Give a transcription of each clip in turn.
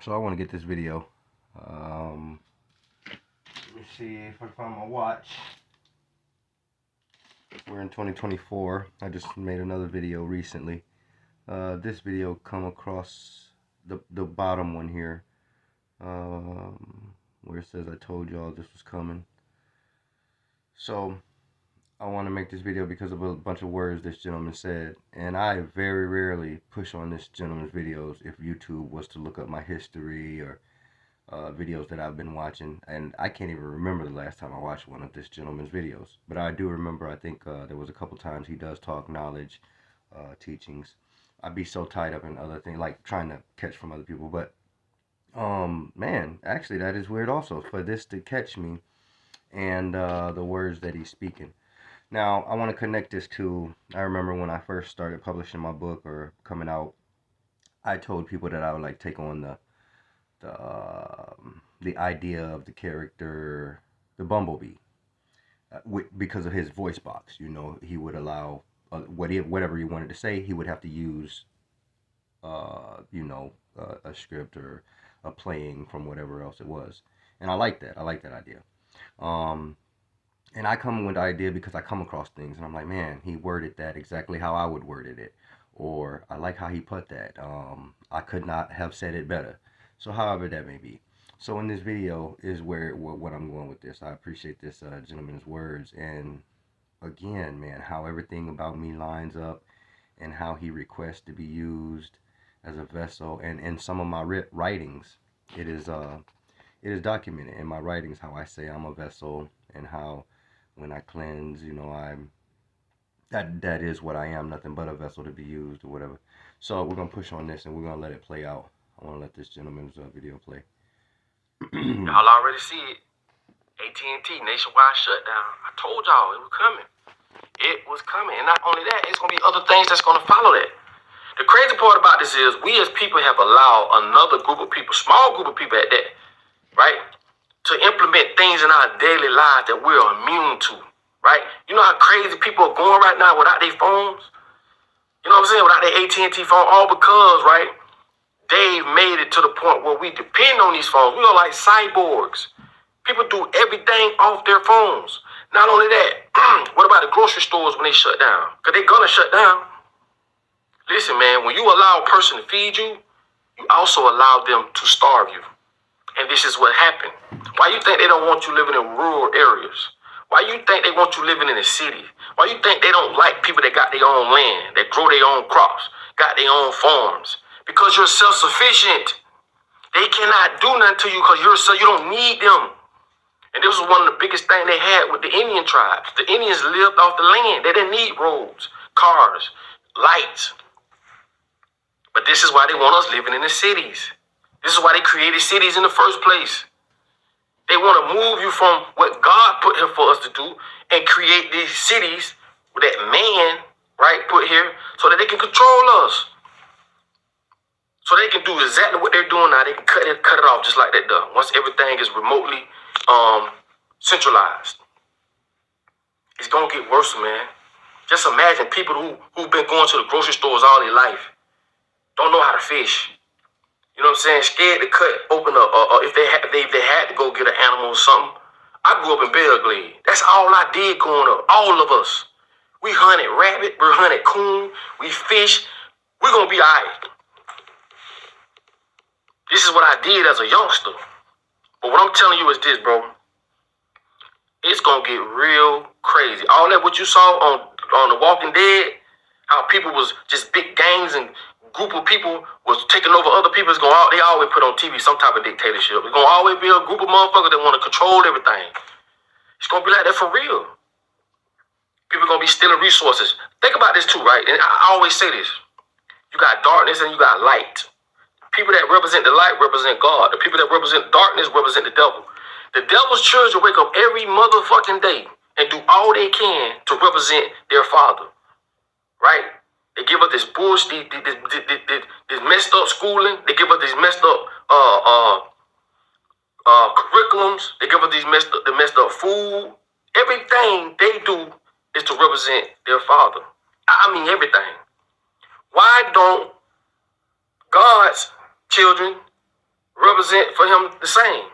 So I want to get this video. Let me see if I find my watch. We're in 2024. I just made another video recently. This video come across the bottom one here, where it says I told y'all this was coming. So I want to make this video because of a bunch of words this gentleman said, and I very rarely push on this gentleman's videos if YouTube was to look up my history or videos that I've been watching, and I can't even remember the last time I watched one of this gentleman's videos, but I do remember, I think there was a couple times he does talk knowledge, teachings. I'd be so tied up in other things, like trying to catch from other people, but man, actually that is weird also, for this to catch me and the words that he's speaking. Now, I want to connect this to, I remember when I first started publishing my book or coming out, I told people that I would like take on the idea of the character, the Bumblebee, because of his voice box. You know, he would allow whatever he wanted to say, he would have to use, a script or a playing from whatever else it was. And I like that. I like that idea. And I come with the idea because I come across things and I'm like, man, he worded that exactly how I would worded it. Or I like how he put that. I could not have said it better. So however that may be. So in this video is what I'm going with this. I appreciate this gentleman's words. And again, man, how everything about me lines up and how he requests to be used as a vessel. And in some of my writings, it is documented in my writings how I say I'm a vessel, and how when I cleanse, you know, that is what I am, nothing but a vessel to be used or whatever. So we're gonna push on this and we're gonna let it play out. I want to let this gentleman's video play. Y'all already see it. AT&T nationwide shutdown. I told y'all it was coming. It was coming, and not only that, it's gonna be other things that's gonna follow that. The crazy part about this is we as people have allowed another group of people, small group of people at that, right, to implement things in our daily lives that we're immune to, right? You know how crazy people are going right now without their phones? You know what I'm saying? Without their AT&T phone, all because, right, they've made it to the point where we depend on these phones. We are like cyborgs. People do everything off their phones. Not only that, what about the grocery stores when they shut down? Because they're going to shut down. Listen, man, when you allow a person to feed you, you also allow them to starve you. And this is what happened. Why you think they don't want you living in rural areas? Why you think they want you living in the city? Why you think they don't like people that got their own land, that grow their own crops, got their own farms? Because you're self-sufficient. They cannot do nothing to you because you don't need them. And this was one of the biggest things they had with the Indian tribes. The Indians lived off the land. They didn't need roads, cars, lights. But this is why they want us living in the cities. This is why they created cities in the first place. They want to move you from what God put here for us to do and create these cities that man, right, put here so that they can control us. So they can do exactly what they're doing now. They can cut it off just like that done. Once everything is remotely centralized. It's going to get worse, man. Just imagine people who've been going to the grocery stores all their life. Don't know how to fish. You know what I'm saying? Scared to open up, or if they had to go get an animal or something. I grew up in Belgrade. That's all I did growing up. All of us. We hunted rabbit. We hunted coon. We fish. We're going to be all right. This is what I did as a youngster. But what I'm telling you is this, bro. It's going to get real crazy. All that what you saw on The Walking Dead, how people was just big gangs and group of people was taking over other people. They always put on TV some type of dictatorship. It's going to always be a group of motherfuckers that want to control everything. It's going to be like that for real. People going to be stealing resources. Think about this too, right? And I always say this. You got darkness and you got light. People that represent the light represent God. The people that represent darkness represent the devil. The devil's children wake up every motherfucking day and do all they can to represent their father. Right? They give us this bullshit, this messed up schooling. They give us these messed up curriculums. They give us these messed up food. Everything they do is to represent their father. I mean everything. Why don't God children represent for him the same.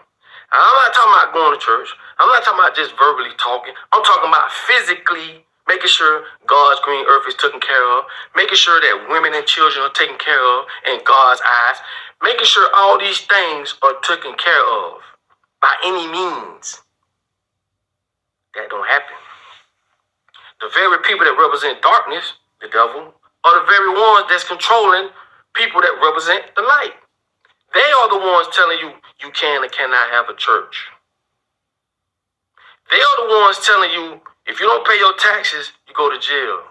And I'm not talking about going to church. I'm not talking about just verbally talking. I'm talking about physically making sure God's green earth is taken care of, making sure that women and children are taken care of in God's eyes, making sure all these things are taken care of by any means. That don't happen. The very people that represent darkness, the devil, are the very ones that's controlling people that represent the light. They are the ones telling you you can and cannot have a church. They are the ones telling you if you don't pay your taxes, you go to jail.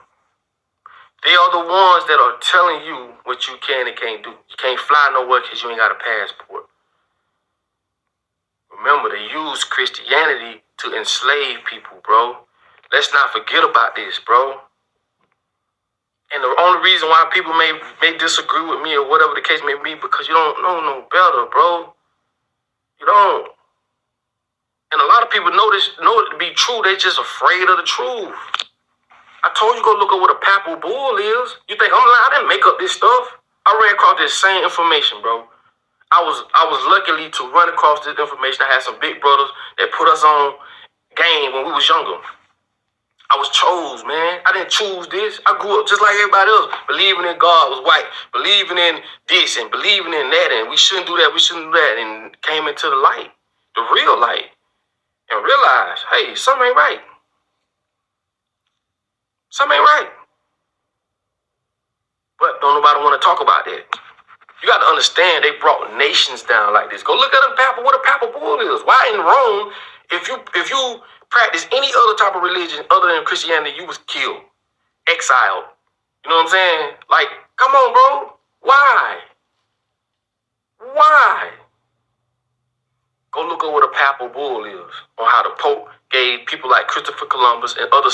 They are the ones that are telling you what you can and can't do. You can't fly nowhere because you ain't got a passport. Remember, they use Christianity to enslave people, bro. Let's not forget about this, bro. And the only reason why people may disagree with me or whatever the case may be, because you don't know no better, bro. You don't. And a lot of people know it to be true. They just afraid of the truth. I told you go look up what a papal bull is. You think I'm lying? I didn't make up this stuff. I ran across this same information, bro. I was lucky to run across this information. I had some big brothers that put us on game when we was younger. I was chose, man. I didn't choose this. I grew up just like everybody else, believing in God was white, believing in this and believing in that, and we shouldn't do that, we shouldn't do that, and came into the light, the real light, and realized, hey, something ain't right. Something ain't right. But don't nobody want to talk about that. You got to understand they brought nations down like this. Go look at what a papal bull is. Why in Rome, if you practice any other type of religion other than Christianity, you was killed, exiled. You know what I'm saying? Like, come on, bro. Why? Why? Go look at what a papal bull is, on how the Pope gave people like Christopher Columbus and other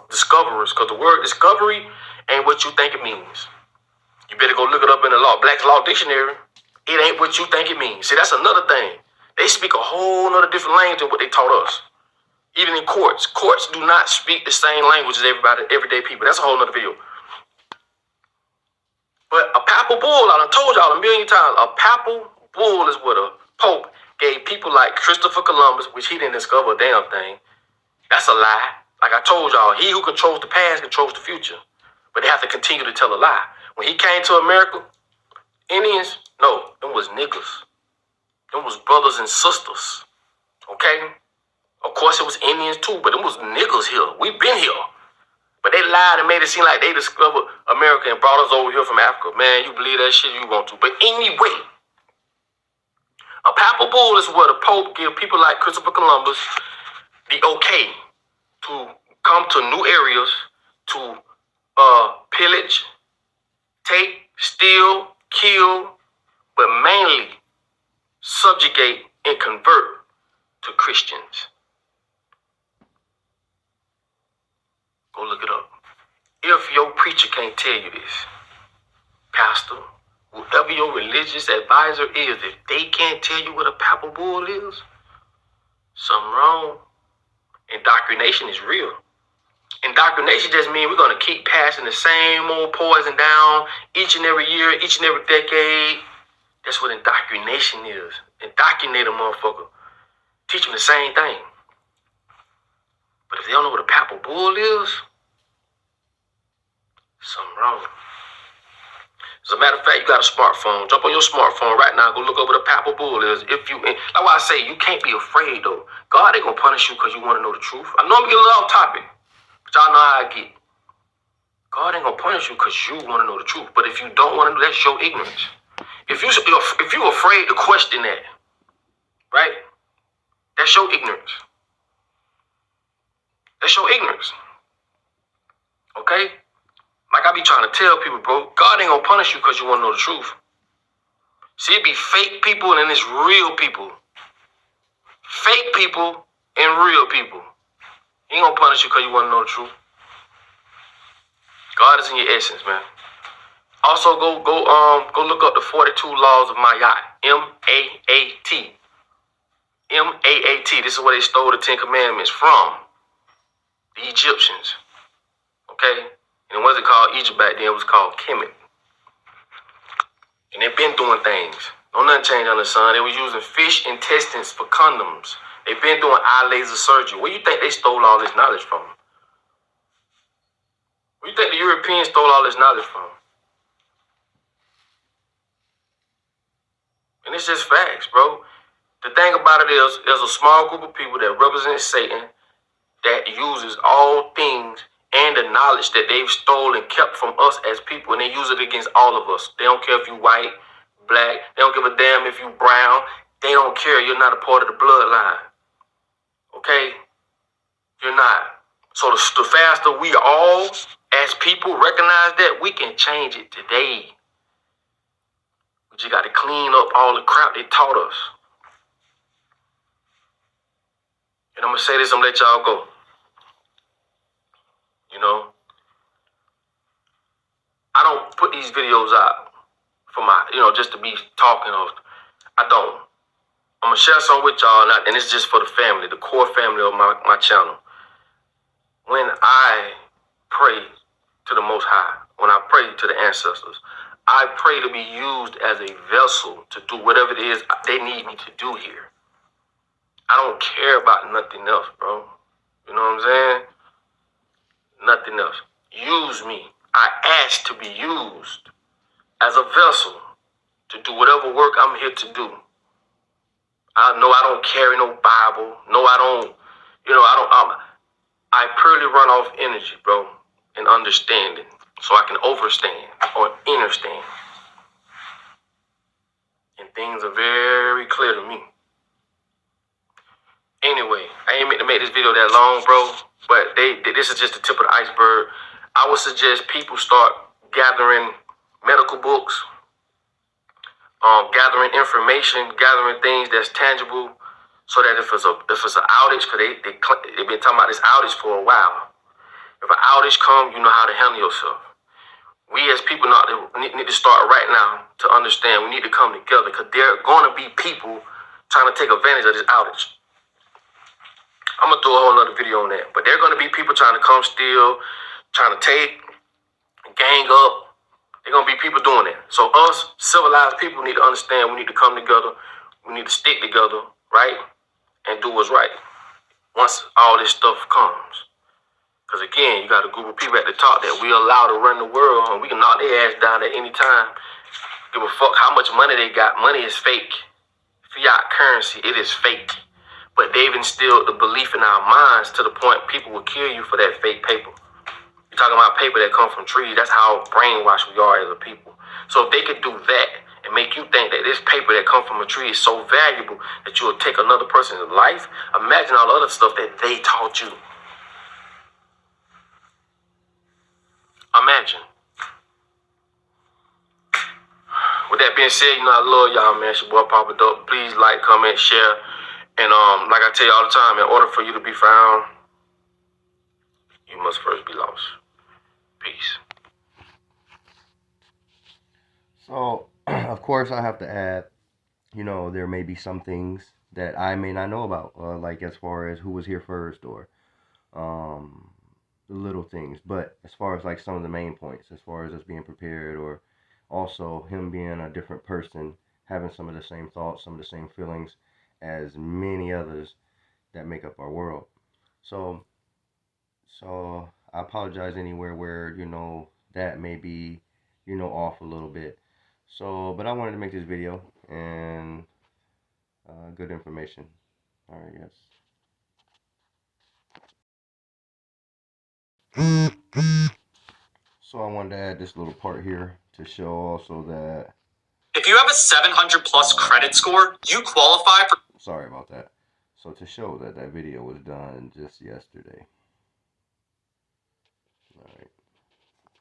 discoverers, because the word discovery ain't what you think it means. You better go look it up in the Black's Law Dictionary. It ain't what you think it means. See, that's another thing. They speak a whole nother different language than what they taught us. Even in courts. Courts do not speak the same language as everyday people. That's a whole nother video. But a papal bull, I done told y'all a million times, a papal bull is what a pope gave people like Christopher Columbus, which he didn't discover a damn thing. That's a lie. Like I told y'all, he who controls the past controls the future. But they have to continue to tell a lie. When he came to America, Indians, no, them was niggas. Them was brothers and sisters. Okay? Of course, it was Indians too, but them was niggas here. We been here. But they lied and made it seem like they discovered America and brought us over here from Africa. Man, you believe that shit you want to. But anyway, a papal bull is where the Pope give people like Christopher Columbus the okay to come to new areas to pillage, take, steal, kill, but mainly subjugate and convert to Christians. Go look it up. If your preacher can't tell you this, pastor, whoever your religious advisor is, if they can't tell you what a papal bull is, something wrong. Indoctrination is real. Indoctrination just means we're going to keep passing the same old poison down each and every year, each and every decade. That's what indoctrination is. Indoctrinate a motherfucker. Teach them the same thing. But if they don't know what a papal bull is, something wrong. As a matter of fact, you got a smartphone. Jump on your smartphone right now. Go look up what a papal bull is. Like I say, you can't be afraid though. God ain't gonna punish you because you want to know the truth. I know I'm getting a little off topic, but y'all know how I get. God ain't gonna punish you because you want to know the truth. But if you don't want to know, that's your ignorance. If you're afraid to question that, right? That's your ignorance. That's your ignorance. Okay? Like I be trying to tell people, bro, God ain't gonna punish you because you want to know the truth. See, it be fake people and it's real people. Fake people and real people. He ain't gonna punish you because you want to know the truth. God is in your essence, man. Also, go look up the 42 laws of Ma'at. M-A-A-T. M-A-A-T. This is where they stole the 10 Commandments from. The Egyptians. Okay? And it wasn't called Egypt back then. It was called Kemet. And they've been doing things. No nothing changed under the sun. They was using fish intestines for condoms. They've been doing eye laser surgery. Where you think they stole all this knowledge from? Where you think the Europeans stole all this knowledge from? And it's just facts, bro. The thing about it is, there's a small group of people that represent Satan that uses all things and the knowledge that they've stolen and kept from us as people, and they use it against all of us. They don't care if you white, black. They don't give a damn if you brown. They don't care. You're not a part of the bloodline. Okay? You're not. So the faster we all, as people, recognize that, we can change it today. We just got to clean up all the crap they taught us. And I'm going to say this, I'm going to let y'all go. You know, I don't put these videos out for my, just to be talking of. I don't. I'm going to share some with y'all, and it's just for the family, the core family of my channel. When I pray to the Most High, when I pray to the ancestors, I pray to be used as a vessel to do whatever it is they need me to do here. I don't care about nothing else, bro. You know what I'm saying? Nothing else. Use me. I ask to be used as a vessel to do whatever work I'm here to do. I know I don't carry no Bible. No, I don't. I purely run off energy, bro, and understanding, so I can overstand or understand. And things are very clear to me. Anyway, I ain't meant to make this video that long, bro, but this is just the tip of the iceberg. I would suggest people start gathering medical books, gathering information, gathering things that's tangible, so that if it's an outage, because they've been talking about this outage for a while. If an outage comes, you know how to handle yourself. We as people need to start right now to understand we need to come together, because there are going to be people trying to take advantage of this outage. I'm going to do a whole nother video on that. But there are going to be people trying to come steal, trying to take, gang up. There are going to be people doing that. So us, civilized people, need to understand we need to come together. We need to stick together, right? And do what's right once all this stuff comes. Because again, you got a group of people at the top that we allow to run the world, and we can knock their ass down at any time. Give a fuck how much money they got. Money is fake. Fiat currency, it is fake. But they've instilled the belief in our minds to the point people will kill you for that fake paper. You're talking about paper that comes from trees. That's how brainwashed we are as a people. So if they could do that and make you think that this paper that comes from a tree is so valuable that you will take another person's life, imagine all the other stuff that they taught you. Imagine. With that being said, I love y'all, man. It's your boy Papa Dope. Please like, comment, share. And like I tell you all the time, in order for you to be found, you must first be lost. Peace. So, of course, I have to add, there may be some things that I may not know about, like as far as who was here first or the little things. But as far as like some of the main points, as far as us being prepared, or also him being a different person, having some of the same thoughts, some of the same feelings as many others that make up our world. So I apologize anywhere where, that may be, off a little bit. So, but I wanted to make this video, and good information. All right, yes. So I wanted to add this little part here to show also that if you have a 700 plus credit score, you qualify for... Sorry about that. So to show that video was done just yesterday. All right.